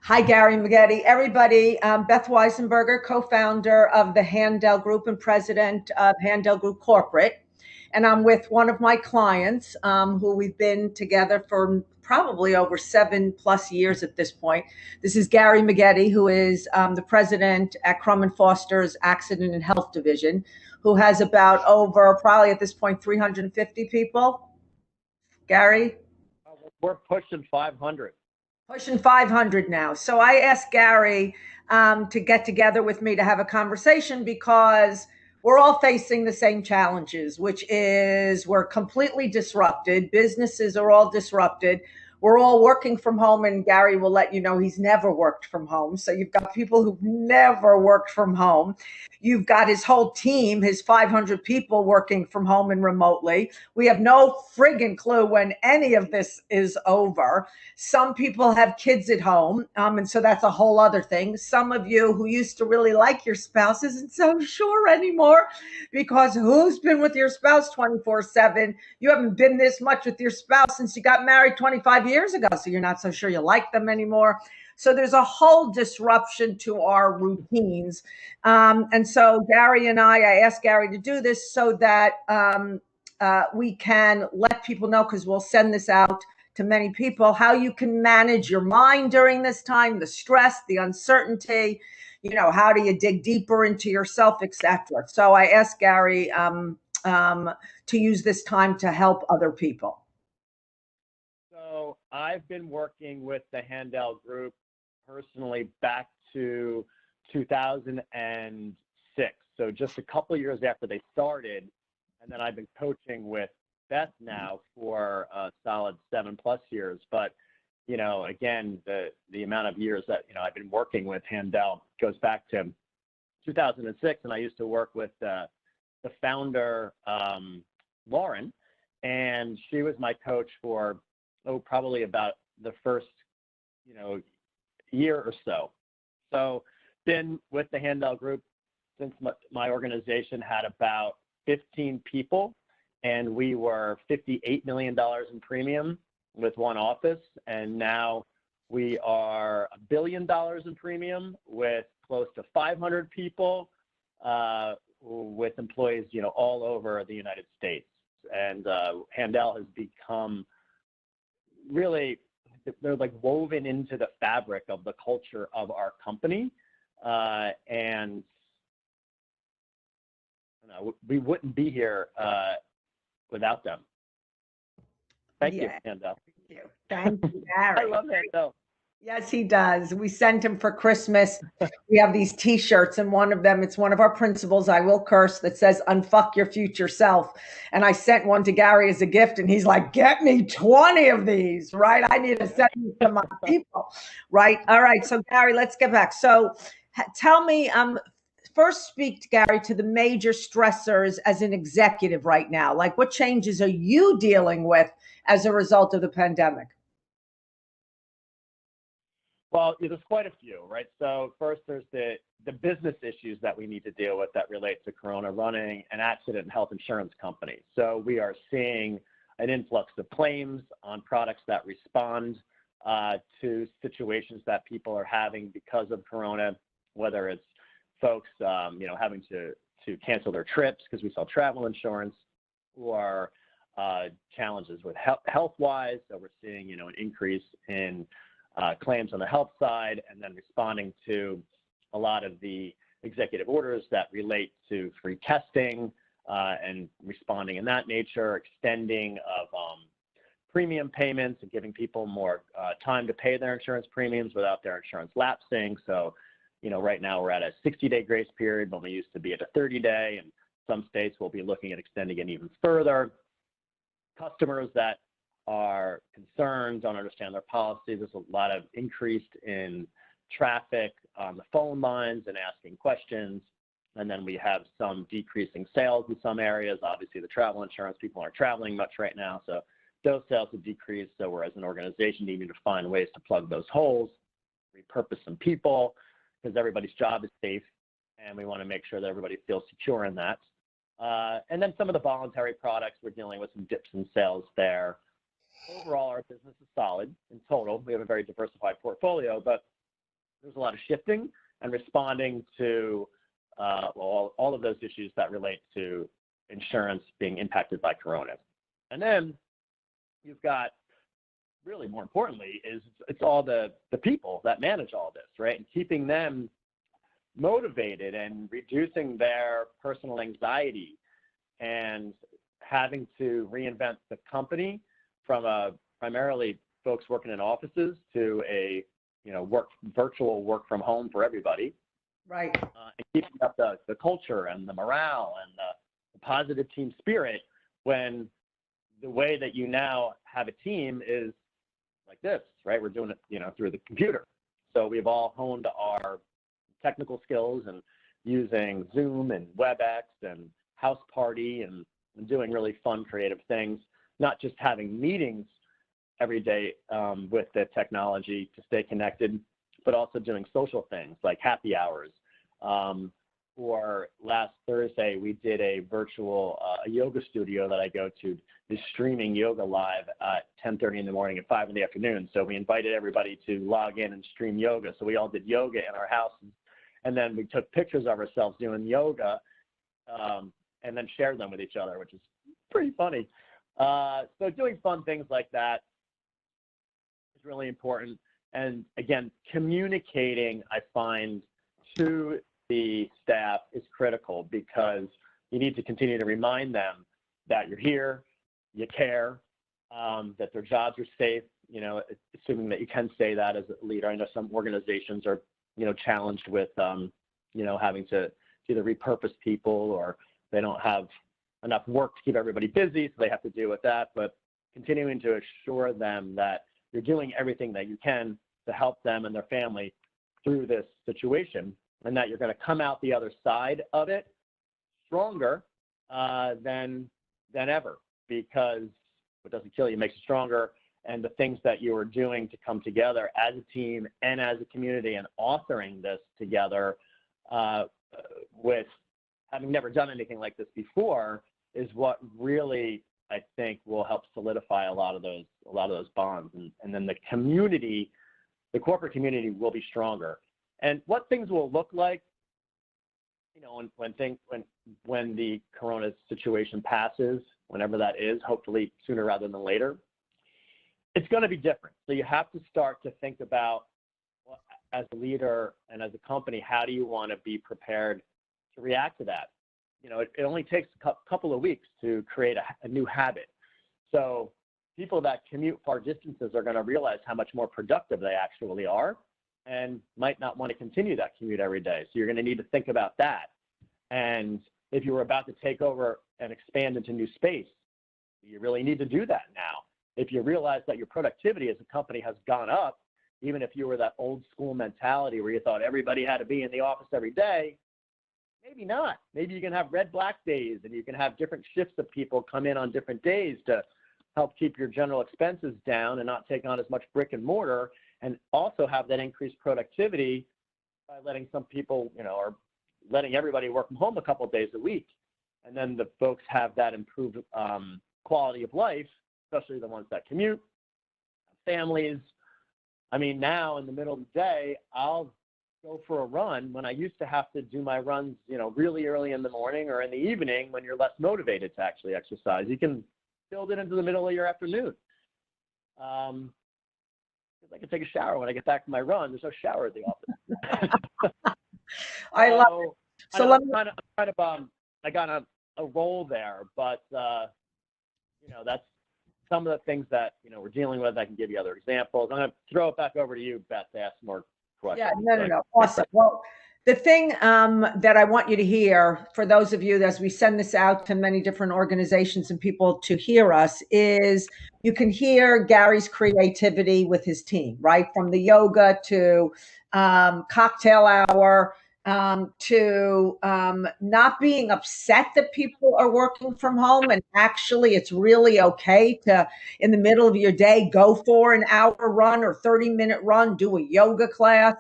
Hi, Gary McGeddy. Everybody, Beth Weissenberger, co-founder of the Handshake Group and president of Handshake Group Corporate. And I'm with one of my clients who we've been together for probably over 7+ years at this point. This is Gary McGeddy, who is the president at Crum and Forster's Accident and Health Division, who has about over probably at this point 350 people. Gary? We're pushing 500. Pushing 500 now. So I asked Gary to get together with me to have a conversation because we're all facing the same challenges, which is we're completely disrupted. Businesses are all disrupted. We're all working from home, and Gary will let you know he's never worked from home. So you've got people who've never worked from home. You've got his whole team, his 500 people working from home and remotely. We have no friggin' clue when any of this is over. Some people have kids at home, and so that's a whole other thing. Some of you who used to really like your spouse isn't so sure anymore, because who's been with your spouse 24/7? You haven't been this much with your spouse since you got married 25 years ago, so you're not so sure you like them anymore. So there's a whole disruption to our routines. And so Gary and I asked Gary to do this so that we can let people know, because we'll send this out to many people, how you can manage your mind during this time, the stress, the uncertainty, how do you dig deeper into yourself, etc. So I asked Gary to use this time to help other people. So I've been working with the Handshake Group personally back to 2006. So just a couple of years after they started, and then I've been coaching with Beth now for a solid 7+ years. But again, the amount of years that I've been working with Handshake goes back to 2006, and I used to work with the founder, Lauren, and she was my coach for probably about the first year or so. So been with the Handshake Group since my organization had about 15 people, and we were $58 million in premium with one office, and now we are $1 billion in premium with close to 500 people, with employees all over the United States. And Handshake has become really, they're like woven into the fabric of the culture of our company, and we wouldn't be here without them. Thank you, Handshake. Thank you, Gary. I love Handshake. Yes, he does. We sent him for Christmas. We have these T-shirts, and one of them, it's one of our principles, I will curse, that says "Unfuck your future self." And I sent one to Gary as a gift, and he's like, "Get me 20 of these, right? I need to send these to my people, right?" All right. So Gary, let's get back. So tell me, first speak, Gary, to the major stressors as an executive right now. Like, what changes are you dealing with as a result of the pandemic? Well, there's quite a few, right? So first, there's the business issues that we need to deal with that relate to Corona, running an accident and health insurance company. So we are seeing an influx of claims on products that respond to situations that people are having because of Corona, whether it's folks, having to cancel their trips because we sell travel insurance, or challenges with health-wise. So we're seeing, an increase in claims on the health side, and then responding to a lot of the executive orders that relate to free testing and responding in that nature, extending of premium payments and giving people more time to pay their insurance premiums without their insurance lapsing. So, right now we're at a 60-day grace period when we used to be at a 30-day, and some states will be looking at extending it even further. Customers that are concerned, don't understand their policies. There's a lot of increase in traffic on the phone lines and asking questions. And then we have some decreasing sales in some areas. Obviously, the travel insurance, people aren't traveling much right now, so those sales have decreased. So we're, as an organization, needing to find ways to plug those holes, repurpose some people, because everybody's job is safe, and we want to make sure that everybody feels secure in that. And then some of the voluntary products, we're dealing with some dips in sales there. Overall, our business is solid in total. We have a very diversified portfolio, but there's a lot of shifting and responding to all of those issues that relate to insurance being impacted by Corona. And then you've got, really more importantly, is it's all the people that manage all this, right? And keeping them motivated and reducing their personal anxiety and having to reinvent the company from primarily folks working in offices to a virtual work from home for everybody. Right. And keeping up the culture and the morale and the positive team spirit when the way that you now have a team is like this, right? We're doing it, through the computer. So we've all honed our technical skills and using Zoom and WebEx and House Party and doing really fun, creative things, not just having meetings every day with the technology to stay connected, but also doing social things like happy hours. Or last Thursday, we did a virtual a yoga studio that I go to, is streaming yoga live at 10:30 in the morning and 5 in the afternoon. So we invited everybody to log in and stream yoga. So we all did yoga in our house, and then we took pictures of ourselves doing yoga and then shared them with each other, which is pretty funny. So doing fun things like that is really important. And again, communicating, I find, to the staff is critical, because you need to continue to remind them that you're here, you care, that their jobs are safe, assuming that you can say that as a leader. I know some organizations are, challenged with, having to either repurpose people, or they don't have enough work to keep everybody busy, so they have to deal with that. But continuing to assure them that you're doing everything that you can to help them and their family through this situation, and that you're going to come out the other side of it stronger than ever, because what doesn't kill you makes you stronger. And the things that you are doing to come together as a team and as a community and authoring this together with having never done anything like this before is what really, I think, will help solidify a lot of those bonds. And then the community, the corporate community, will be stronger. And what things will look like, when the Corona situation passes, whenever that is, hopefully sooner rather than later, it's going to be different. So you have to start to think about, as a leader and as a company, how do you want to be prepared to react to that? It only takes a couple of weeks to create a new habit. So people that commute far distances are going to realize how much more productive they actually are, and might not want to continue that commute every day. So you're going to need to think about that. And if you were about to take over and expand into new space, you really need to do that now. If you realize that your productivity as a company has gone up, even if you were that old school mentality where you thought everybody had to be in the office every day, maybe not. Maybe you can have red-black days, and you can have different shifts of people come in on different days to help keep your general expenses down and not take on as much brick and mortar, and also have that increased productivity by letting some people, or letting everybody work from home a couple of days a week. And then the folks have that improved quality of life, especially the ones that commute, families. I mean, now in the middle of the day, I'll go for a run when I used to have to do my runs, really early in the morning or in the evening when you're less motivated to actually exercise. You can build it into the middle of your afternoon. I can take a shower when I get back from my run. There's no shower at the office. I love it. So I got a role there, but that's some of the things that we're dealing with. I can give you other examples. I'm going to throw it back over to you, Beth, to ask more questions. Yeah, no. Awesome. Well, the thing that I want you to hear, for those of you, as we send this out to many different organizations and people to hear us, is you can hear Gary's creativity with his team, right? From the yoga to cocktail hour, to not being upset that people are working from home. And actually, it's really okay to, in the middle of your day, go for an hour run or 30-minute run, do a yoga class,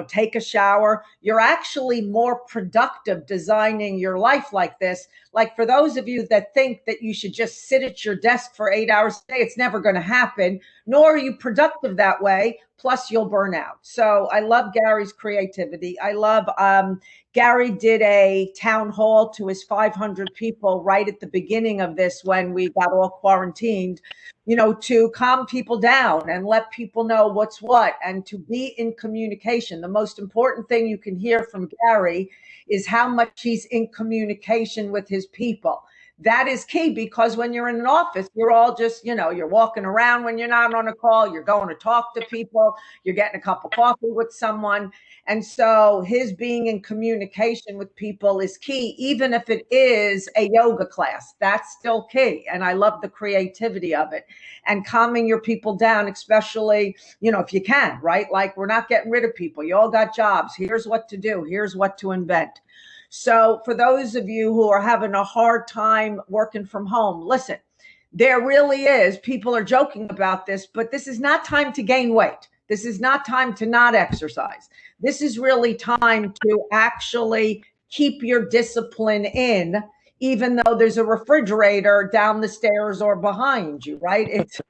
take a shower. You're actually more productive designing your life like this. Like, for those of you that think that you should just sit at your desk for 8 hours a day, it's never going to happen. nor are you productive that way. Plus you'll burn out. So I love Gary's creativity. I love, Gary did a town hall to his 500 people right at the beginning of this when we got all quarantined, to calm people down and let people know what's what and to be in communication. The most important thing you can hear from Gary is how much he's in communication with his people. That is key, because when you're in an office, you're all just, you're walking around when you're not on a call, you're going to talk to people, you're getting a cup of coffee with someone. And so his being in communication with people is key, even if it is a yoga class, that's still key. And I love the creativity of it and calming your people down, especially, if you can, right? Like, we're not getting rid of people. You all got jobs. Here's what to do. Here's what to invent. So for those of you who are having a hard time working from home, listen, there really is, people are joking about this, but this is not time to gain weight. This is not time to not exercise. This is really time to actually keep your discipline in, even though there's a refrigerator down the stairs or behind you, right? It's,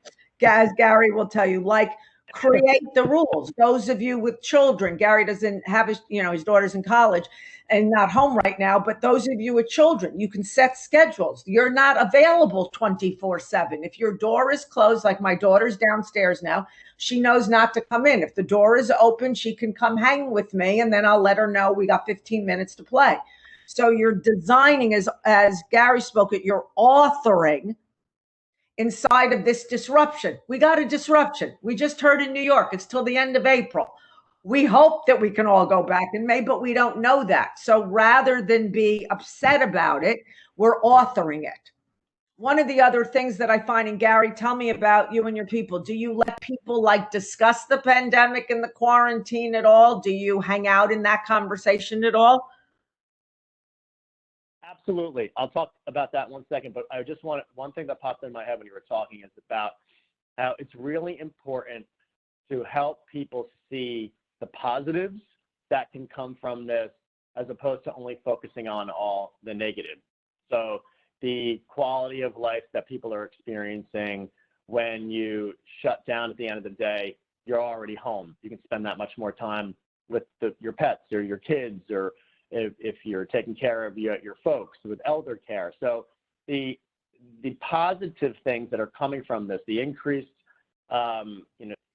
as Gary will tell you, like, create the rules. Those of you with children, Gary doesn't have his daughter's in college and not home right now, but those of you with children, you can set schedules. You're not available 24/7. If your door is closed, like my daughter's downstairs now, she knows not to come in. If the door is open, she can come hang with me, and then I'll let her know we got 15 minutes to play. So you're designing, as Gary spoke it, you're authoring inside of this disruption. We got a disruption. We just heard in New York, it's till the end of April. We hope that we can all go back in May, but we don't know that. So rather than be upset about it, we're authoring it. One of the other things that I find, and Gary, tell me about you and your people. Do you let people discuss the pandemic and the quarantine at all? Do you hang out in that conversation at all? Absolutely. I'll talk about that in 1 second, but I just one thing that popped in my head when you were talking is about how it's really important to help people see the positives that can come from this, as opposed to only focusing on all the negative. So the quality of life that people are experiencing when you shut down at the end of the day, you're already home. You can spend that much more time with your pets or your kids, or if you're taking care of your folks with elder care. So the positive things that are coming from this, the increased,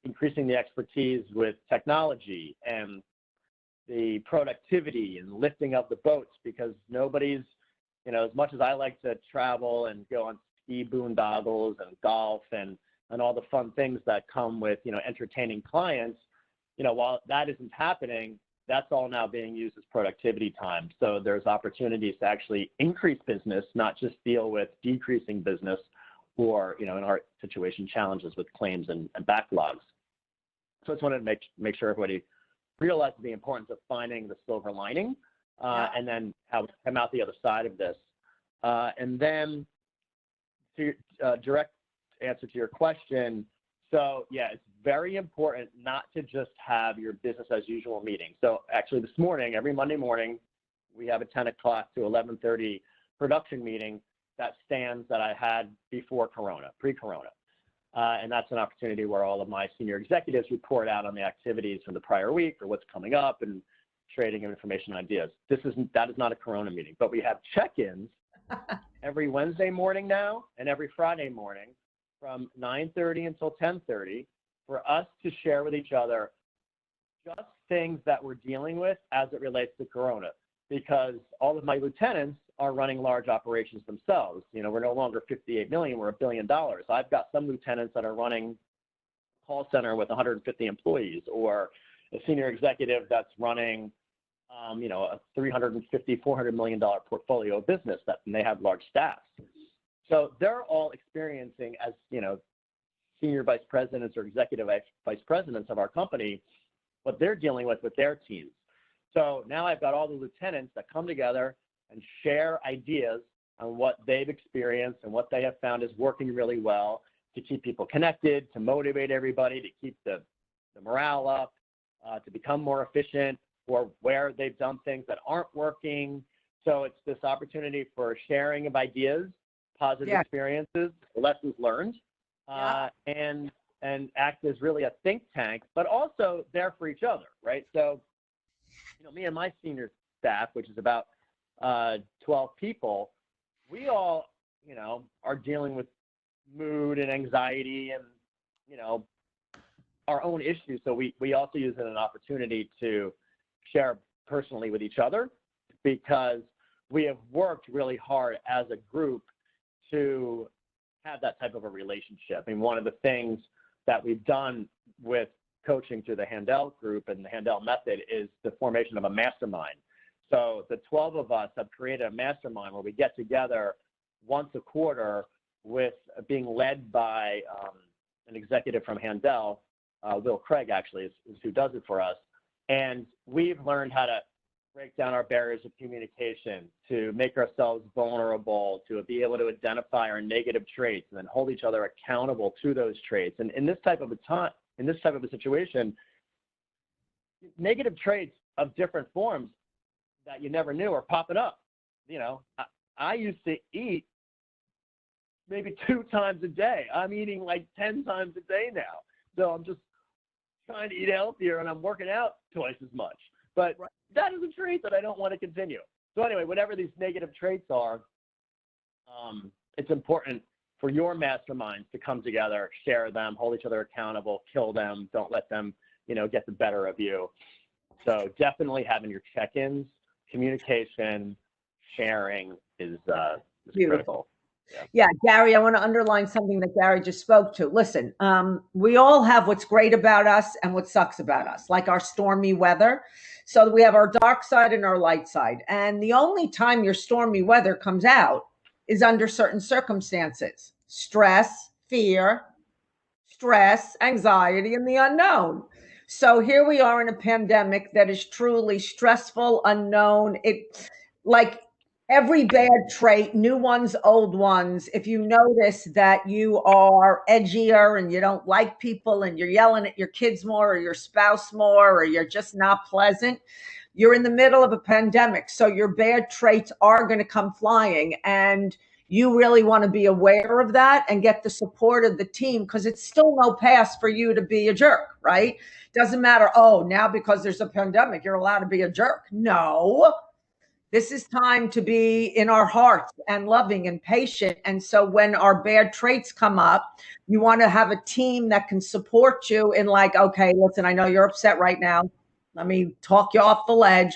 increasing the expertise with technology and the productivity and lifting of the boats, because nobody's, as much as I like to travel and go on ski boondoggles and golf and all the fun things that come with, entertaining clients, while that isn't happening, that's all now being used as productivity time. So there's opportunities to actually increase business, not just deal with decreasing business or, in our situation, challenges with claims and backlogs. So I just wanted to make sure everybody realizes the importance of finding the silver lining, and then how to come out the other side of this. And then to direct answer to your question, so yeah, it's very important not to just have your business as usual meeting. So actually this morning, every Monday morning, we have a 10 o'clock to 11:30 production meeting that stands that I had before Corona, pre-Corona. And that's an opportunity where all of my senior executives report out on the activities from the prior week or what's coming up and trading information and ideas. That is not a Corona meeting, but we have check-ins every Wednesday morning now and every Friday morning from 9:30 until 10:30 for us to share with each other just things that we're dealing with as it relates to Corona, because all of my lieutenants are running large operations themselves. We're no longer 58 million, we're $1 billion. I've got some lieutenants that are running a call center with 150 employees, or a senior executive that's running, a $350, $400 million portfolio of business and they have large staffs. So they're all experiencing, as senior vice presidents or executive vice presidents of our company, what they're dealing with their teams. So now I've got all the lieutenants that come together and share ideas on what they've experienced and what they have found is working really well to keep people connected, to motivate everybody, to keep the morale up, to become more efficient, or where they've done things that aren't working. So it's this opportunity for sharing of ideas, positive experiences, lessons learned, and and act as really a think tank, but also there for each other, right? So, me and my senior staff, which is about 12 people, we all, are dealing with mood and anxiety and, our own issues. So we also use it as an opportunity to share personally with each other, because we have worked really hard as a group to have that type of a relationship. I mean, one of the things that we've done with coaching through the Handel Group and the Handel method is the formation of a mastermind. So the 12 of us have created a mastermind where we get together once a quarter with being led by an executive from Handel, Will Craig actually is who does it for us. And we've learned how to break down our barriers of communication, to make ourselves vulnerable, to be able to identify our negative traits and then hold each other accountable to those traits. And in this type of a situation, negative traits of different forms that you never knew are popping up. I used to eat maybe 2 times a day. I'm eating like 10 times a day now. So I'm just trying to eat healthier, and I'm working out twice as much. But that is a trait that I don't want to continue. So anyway, whatever these negative traits are, it's important for your masterminds to come together, share them, hold each other accountable, kill them, don't let them, get the better of you. So definitely having your check-ins, communication, sharing is critical. Yeah, Gary, I want to underline something that Gary just spoke to. Listen, we all have what's great about us and what sucks about us, like our stormy weather. So we have our dark side and our light side. And the only time your stormy weather comes out is under certain circumstances: stress, fear, anxiety, and the unknown. So here we are in a pandemic that is truly stressful, unknown. Every bad trait, new ones, old ones. If you notice that you are edgier and you don't like people and you're yelling at your kids more or your spouse more, or you're just not pleasant, you're in the middle of a pandemic. So your bad traits are going to come flying, and you really want to be aware of that and get the support of the team, because it's still no pass for you to be a jerk, right? Doesn't matter, now because there's a pandemic, you're allowed to be a jerk. No. This is time to be in our hearts and loving and patient. And so when our bad traits come up, you want to have a team that can support you in okay, listen, I know you're upset right now. Let me talk you off the ledge.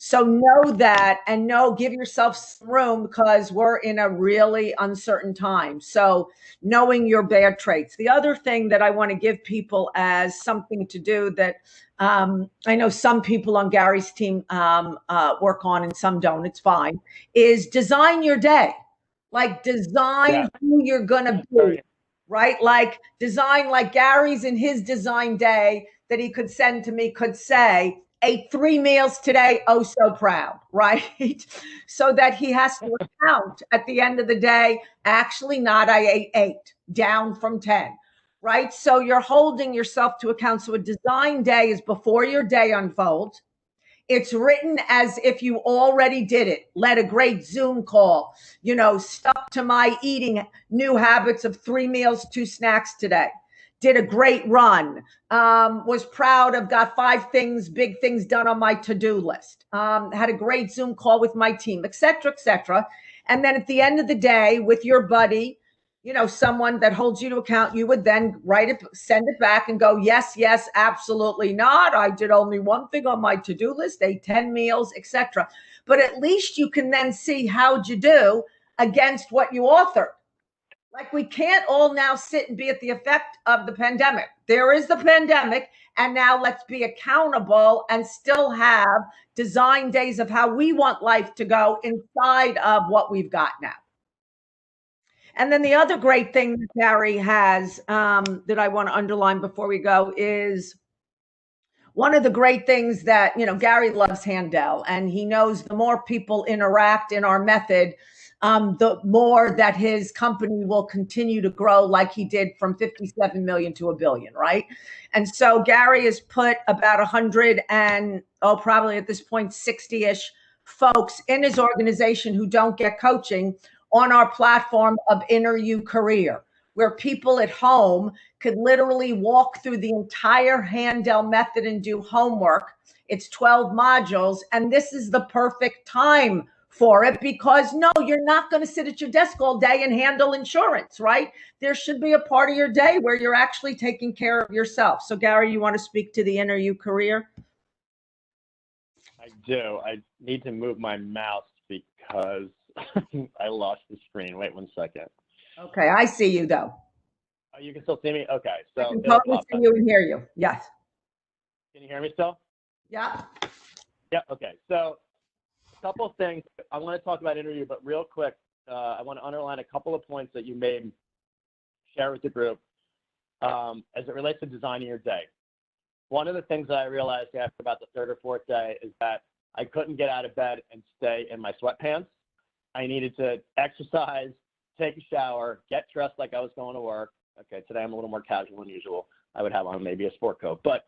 So know that, and give yourself some room, because we're in a really uncertain time. So knowing your bad traits. The other thing that I want to give people as something to do that I know some people on Gary's team work on and some don't, it's fine, is design your day. Design who you're going to be, right? Design Gary's in his design day that he could send to me could say, ate 3 meals today, oh so proud, right? So that he has to account at the end of the day, actually not, I ate 8, down from 10, right? So you're holding yourself to account. So a design day is before your day unfolds. It's written as if you already did it. Led a great Zoom call, stuck to my eating new habits of 3 meals, 2 snacks today. Did a great run, was proud of, got 5 things, big things done on my to-do list, had a great Zoom call with my team, et cetera, et cetera. And then at the end of the day with your buddy, someone that holds you to account, you would then write it, send it back and go, yes, absolutely not. I did only 1 thing on my to-do list, ate 10 meals, et cetera. But at least you can then see how'd you do against what you authored. We can't all now sit and be at the effect of the pandemic. There is the pandemic, and now let's be accountable and still have design days of how we want life to go inside of what we've got now. And then the other great thing that Gary has that I want to underline before we go is one of the great things that, Gary loves Handel, and he knows the more people interact in our method, the more that his company will continue to grow, like he did from 57 million to 1 billion, right? And so Gary has put about 100 and, probably at this point, 60-ish folks in his organization who don't get coaching on our platform of Inner.U CAREER, where people at home could literally walk through the entire Handel method and do homework. It's 12 modules, and this is the perfect time for it, because no, you're not going to sit at your desk all day and handle insurance, right? There should be a part of your day where you're actually taking care of yourself. So Gary, you want to speak to the Inner.U career? I do. I need to move my mouse because I lost the screen. Wait 1 second. Okay, I see you though. Oh, you can still see me? Okay. So I can totally see you and hear you. Yes. Can you hear me still? Yeah. Yeah. Okay. So a couple of things. I want to talk about Inner.U, but real quick, I want to underline a couple of points that you made, share with the group as it relates to designing your day. One of the things that I realized after about the third or fourth day is that I couldn't get out of bed and stay in my sweatpants. I needed to exercise, take a shower, get dressed like I was going to work. Okay, today I'm a little more casual than usual. I would have on maybe a sport coat, but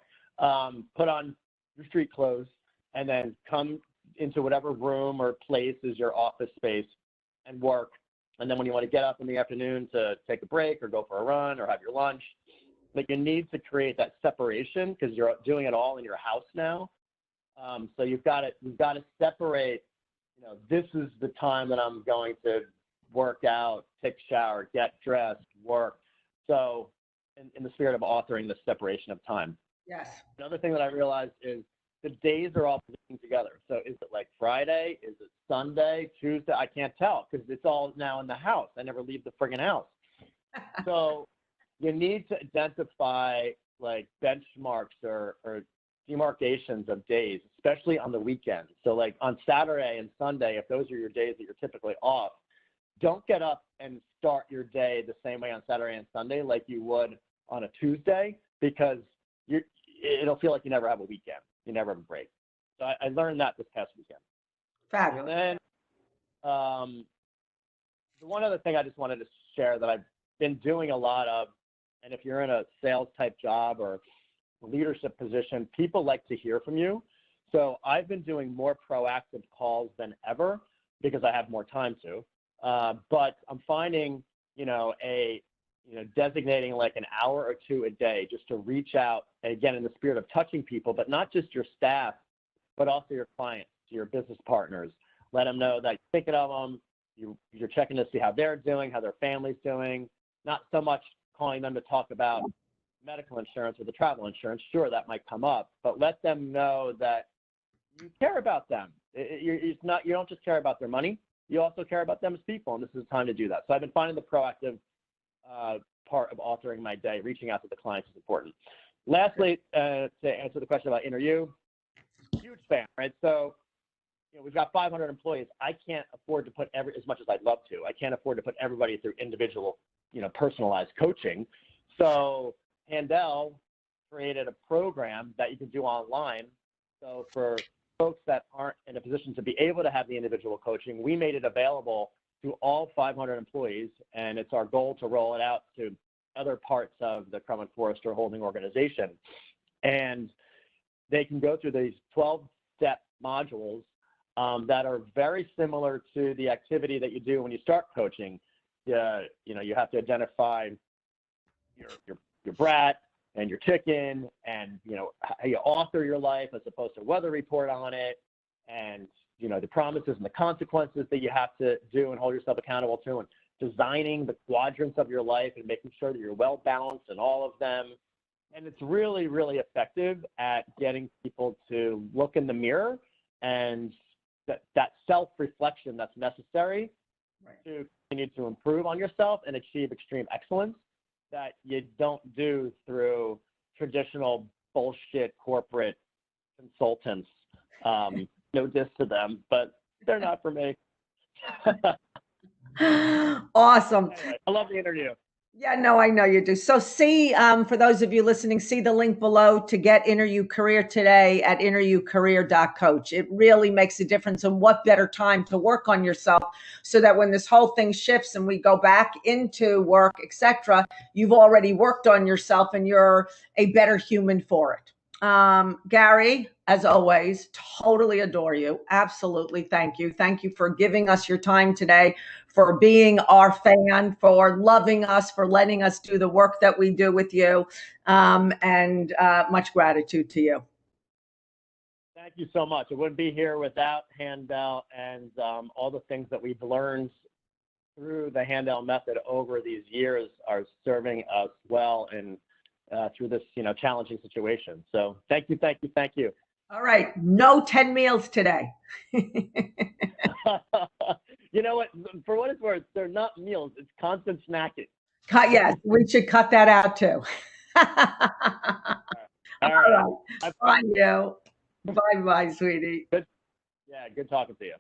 put on your street clothes and then come into whatever room or place is your office space and work. And then when you want to get up in the afternoon to take a break or go for a run or have your lunch, like you need to create that separation because you're doing it all in your house now. So you've got to separate, you know, this is the time that I'm going to work out, take a shower, get dressed, work. So in the spirit of authoring the separation of time. Yes. Another thing that I realized is the days are all putting together. So is it like Friday? Is it Sunday, Tuesday? I can't tell because it's all now in the house. I never leave the friggin' house. So you need to identify like benchmarks or demarcations of days, especially on the weekends. So like on Saturday and Sunday, if those are your days that you're typically off, don't get up and start your day the same way on Saturday and Sunday like you would on a Tuesday, because it'll feel like you never have a weekend. You never have a break. So I learned that this past weekend. Fabulous. And then the one other thing I just wanted to share that I've been doing a lot of, and if you're in a sales type job or leadership position, people like to hear from you. So I've been doing more proactive calls than ever because I have more time to. But I'm finding, designating like an hour or two a day just to reach out, again, in the spirit of touching people, but not just your staff, but also your clients, your business partners. Let them know that you're thinking of them, you're checking to see how they're doing, how their family's doing, not so much calling them to talk about medical insurance or the travel insurance. Sure, that might come up, but let them know that you care about them. You don't just care about their money, you also care about them as people, and this is the time to do that. So I've been finding the proactive part of authoring my day, reaching out to the clients is important. Lastly, to answer the question about Inner.U, huge fan, right? So we've got 500 employees. I can't afford to put as much as I'd love to. I can't afford to put everybody through individual, personalized coaching. So Handel created a program that you can do online. So for folks that aren't in a position to be able to have the individual coaching, we made it available to all 500 employees, and it's our goal to roll it out to other parts of the Crum and Forster holding organization. And they can go through these 12-step modules that are very similar to the activity that you do when you start coaching. You have to identify your brat and your chicken, and how you author your life as opposed to weather report on it, and the promises and the consequences that you have to do and hold yourself accountable to, and designing the quadrants of your life and making sure that you're well balanced in all of them. And it's really, really effective at getting people to look in the mirror and that self-reflection that's necessary to continue to improve on yourself and achieve extreme excellence that you don't do through traditional bullshit corporate consultants. No diss to them, but they're not for me. Awesome. Anyway, I love the interview. Yeah, no, I know you do. So see, for those of you listening, see the link below to get Inner.U Career today at inner.ucareer.coach. It really makes a difference. And what better time to work on yourself so that when this whole thing shifts and we go back into work, etc., you've already worked on yourself and you're a better human for it. Gary, as always. Totally adore you. Absolutely. Thank you. Thank you for giving us your time today, for being our fan, for loving us, for letting us do the work that we do with you. And much gratitude to you. Thank you so much. I wouldn't be here without Handel and all the things that we've learned through the Handel method over these years are serving us well and through this, challenging situation. So thank you, thank you, thank you. All right. No 10 meals today. You know what? For what it's worth, they're not meals. It's constant snacking. Yes, we should cut that out too. All right. Bye, you. Bye-bye, sweetie. Good. Yeah, good talking to you.